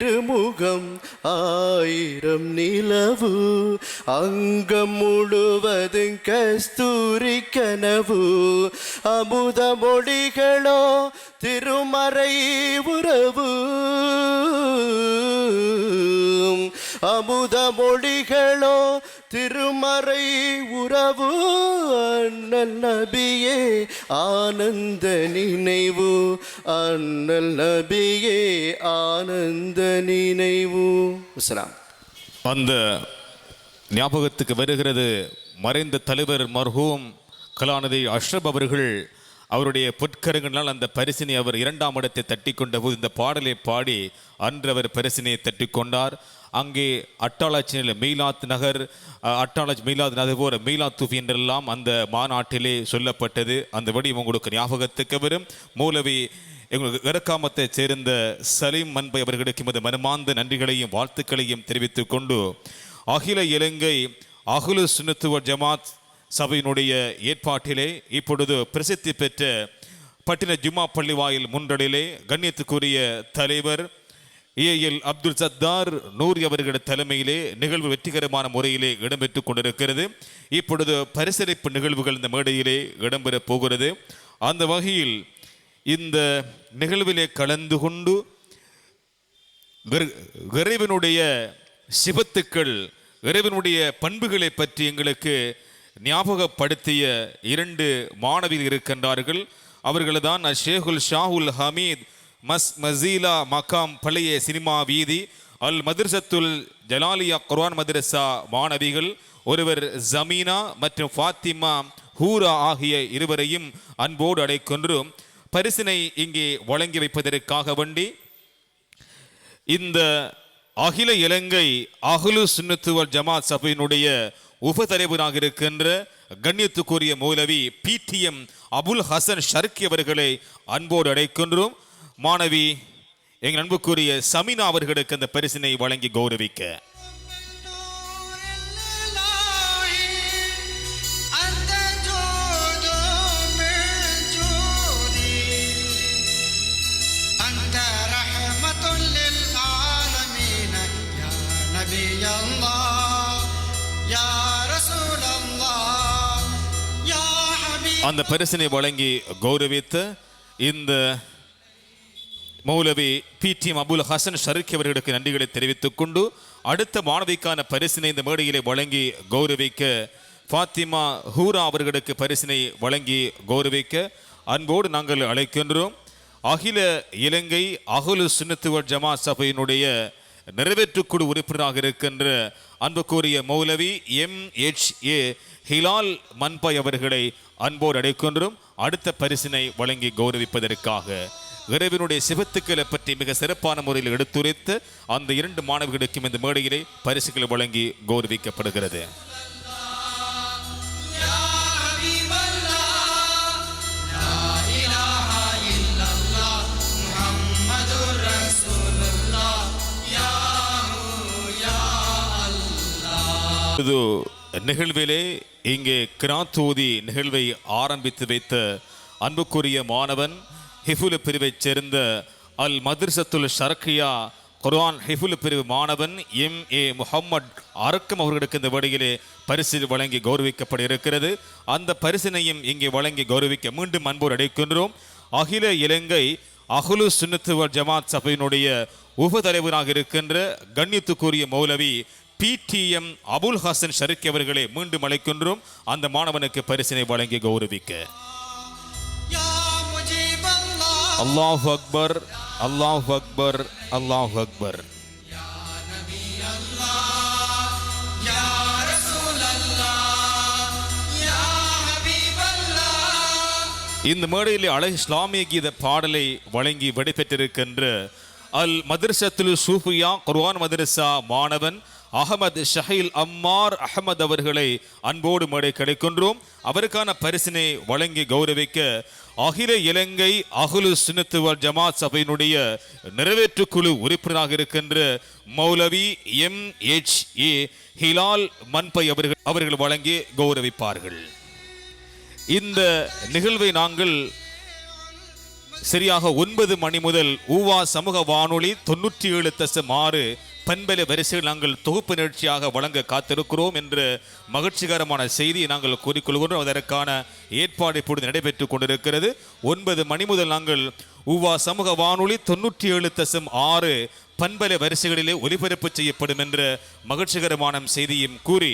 முகம் ஆயிரம் நிலவு அங்கம் முழுவதும் கஸ்தூரி கனவு அமுத மொழிகளோ திருமறை உறவு அமுத மொழிகளோ திருமறை உறவு அண்ணல் நபியே ஆனந்த நினைவு அண்ணல் நபியே ஆனந்த நினைவு. அஸ்ஸலாம். அந்த ஞாபகத்துக்கு வருகிறது மறைந்த தலைவர் மர்ஹூம் கலாநிதி அஷ்ரப் அவர்கள் அவருடைய பொற்கரங்களால் அந்த பரிசினை அவர் 2ஆம் இடத்தை தட்டி கொண்ட போது இந்த பாடலை பாடி அன்று அவர் பரிசினை தட்டி கொண்டார். அங்கே அட்டாளாச்சியில் மீலாத் நகர் அட்டாளாச் மீலாத் நகர் போற மீலாத் தூஃபி என்றெல்லாம் அந்த மாநாட்டிலே சொல்லப்பட்டது. அந்த வடி உங்களுக்கு ஞாபகத்துக்கு வரும். மூலவி எங்களுக்கு இறக்காமத்தை சேர்ந்த சலீம் மன்பை அவர்களுக்கு எமது மனமார்ந்த நன்றிகளையும் வாழ்த்துக்களையும் தெரிவித்துக் கொண்டு அகில இலங்கை அஹ்லு சுன்னத் வல் ஜமாத் சபையினுடைய ஏற்பாட்டிலே இப்பொழுது பிரசித்தி பெற்ற பட்டின ஜும்மா பள்ளிவாயில் முன்றலிலே கண்ணியத்துக்குரிய தலைவர் ஏஎல் அப்துல் சத்தார் நூரி அவர்களுடைய தலைமையிலே நிகழ்வு வெற்றிகரமான முறையிலே இடம்பெற்றுக் கொண்டிருக்கிறது. இப்பொழுது பரிசளிப்பு நிகழ்வுகள் இந்த மேடையிலே இடம்பெறப் போகிறது. அந்த வகையில் இந்த நிகழ்விலே கலந்து கொண்டு இறைவனுடைய சிபத்துக்கள் இறைவனுடைய பண்புகளை பற்றி எங்களுக்கு ஞாபகப்படுத்திய 2 மாணவிகள் இருக்கின்றார்கள். அவர்கள்தான் ஷேகுல் ஷாஹுல் ஹமீத் மசீலா மகாம் பழைய சினிமா வீதி அல் மதர்சத்துல் ஜலாலியா குர்ஆன் மதரசா மாணவிகள். ஒருவர் ஜமீனா மற்றும் ஃபாத்திமா ஹூரா ஆகிய இருவரையும் அன்போடு அழைக்கின்றோம். பரிசினை இங்கே வழங்கி வைப்பதற்காக வேண்டி இந்த அகில இலங்கை அஹ்லு சுன்னத் வல் ஜமாத் சபையினுடைய உபதலைவராக இருக்கின்ற கண்ணியத்துக்குரிய மௌலவி பிடிஎம் அபுல் ஹசன் ஷர்கி அவர்களை அன்போடு அழைக்கின்றோம். மாணவி எங்கள் அன்புக்குரிய சமினா அவர்களுக்கு அந்த பரிசினை வழங்கி கௌரவிக்க அந்த பரிசினை வழங்கி கௌரவித்த இந்த மௌலவி பிடிஎம் அபுல் ஹசன் ஷர்கி அவர்களுக்கு நன்றிகளை தெரிவித்துக் கொண்டு அடுத்த மாணவிக்கான பரிசினை இந்த மேடையிலே வழங்கி கௌரவிக்க ஃபாத்திமா ஹூரா அவர்களுக்கு பரிசினை வழங்கி கௌரவிக்க அன்போடு நாங்கள் அழைக்கின்றோம். அகில இலங்கை அஹ்லு சுன்னத் வல் ஜமாத் சபையினுடைய நிறைவேற்றுக்குழு உறுப்பினராக இருக்கின்ற அன்புக்குரிய மௌலவி MHA ஹிலால் மன்பை அவர்களை அன்போடு அழைக்கின்றோம். அடுத்த பரிசினை வழங்கி கௌரவிப்பதற்காக இறைவனுடைய சிபத்துக்களை பற்றி மிக சிறப்பான முறையில் எடுத்துரைத்து அந்த 2 மாணவர்களுக்கும் இந்த மேடையிலே பரிசுகளை வழங்கி கௌரவிக்கப்படுகிறது. நிகழ்விலே இங்கே கிராத்தூதி நிகழ்வை ஆரம்பித்து வைத்த அன்புக்குரிய மாணவன் ஹிஃபுல் பிரிவைச் சேர்ந்த அல் மதர்சத்துல் ஷர்கியா குர்ஆன் ஹிஃபுல் பிரிவு மாணவன் MA முஹம்மட் அரக்கம் அவர்களுக்கு இந்த வேளையிலே பரிசு வழங்கி கௌரவிக்கப்பட இருக்கிறது. அந்த பரிசினையும் இங்கே வழங்கி கௌரவிக்க மீண்டும் அன்போடு அழைக்கின்றோம். அகில இலங்கை அஹ்லு சுன்னத் வல் ஜமாத் சபையினுடைய உபதலைவராக இருக்கின்ற கண்ணியத்துக்குரிய மௌலவி பிடிஎம் அபுல் ஹசன் ஷர்கி அவர்களை மீண்டும் அழைக்கின்றோம். அந்த மாணவனுக்கு பரிசினை வழங்கி கௌரவிக்க அல்லாஹு அக்பர் அல்லாஹு அக்பர் அல்லாஹு அக்பர். இந்த மேடையில் அழகு இஸ்லாமிய கீத பாடலை வழங்கி விடைபெற்றிருக்கின்ற அல் மதர்சத்துல் சூஃபியா குர்ஆன் மதரசா மாணவன் அஹமது ஷஹீல் அம்மார் அஹமது அவர்களை அன்போடு மேடை கிடைக்கின்றோம். அவருக்கான பரிசினை வழங்கி கௌரவிக்க அகில இலங்கை அஹ்லு சுன்னத் வல் ஜமாத் சபையினுடைய நிறைவேற்றுக்குழு உறுப்பினராக இருக்கின்ற மௌலவி MHA ஹிலால் மன்பை அவர்கள் வழங்கி கௌரவிப்பார்கள். இந்த நிகழ்வை நாங்கள் சரியாக 9 மணி முதல் ஊவா சமூக வானொலி 97.6 பண்பலை வரிசையில் நாங்கள் தொகுப்பு நிகழ்ச்சியாக வழங்க காத்திருக்கிறோம் என்று மகிழ்ச்சிகரமான செய்தியை நாங்கள் கூறிக்கொள்கிறோம். அதற்கான ஏற்பாடு இப்பொழுது நடைபெற்றுக் கொண்டிருக்கிறது. 9 மணி முதல் நாங்கள் ஊவா சமூக வானொலி 97.6 பண்பலை வரிசைகளிலே ஒலிபரப்பு செய்யப்படும் என்ற மகிழ்ச்சிகரமான செய்தியும் கூறி